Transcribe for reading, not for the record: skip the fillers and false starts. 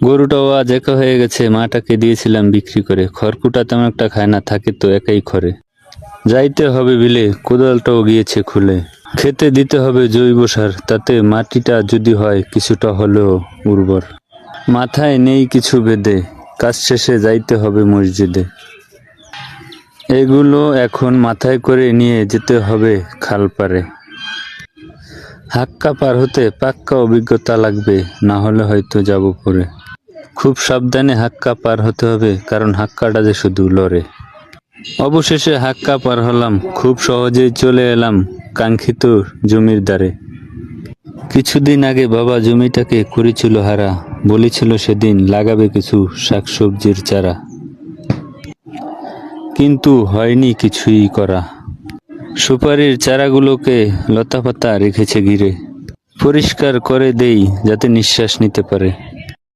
গরুটাও আজ একা হয়ে গেছে, মাটাকে দিয়েছিলাম বিক্রি করে। খড়কুটা তেমন একটা খায় না, থাকে তো একাই খড়ে। যাইতে হবে বিলে, কোদালটাও গিয়েছে খুলে। খেতে দিতে হবে জৈব সার, তাতে মাটিটা যদি হয় কিছুটা হলেও উর্বর। মাথায় নেই কিছু বেঁধে, কাজ শেষে যাইতে হবে মসজিদে। এগুলো এখন মাথায় করে নিয়ে যেতে হবে খাল পারে। হাক্কা পার হতে পাক্কা অভিজ্ঞতা লাগবে, না হলে হয়তো যাব পরে। খুব সাবধানে হাক্কা পার হতে হবে, কারণ হাক্কাটা যে শুধু লড়ে। অবশেষে হাক্কা পার হলাম, খুব সহজেই চলে এলাম কাঙ্ক্ষিত জমির দ্বারে। কিছুদিন আগে বাবা জমিটাকে করেছিল হারা, বলেছিল সেদিন লাগাবে কিছু শাকসবজির চারা, কিন্তু হয়নি কিছুই করা। সুপারির চারাগুলোকে লতাপাতা রেখেছে ঘিরে, পরিষ্কার করে দেই যাতে নিঃশ্বাস নিতে পারে।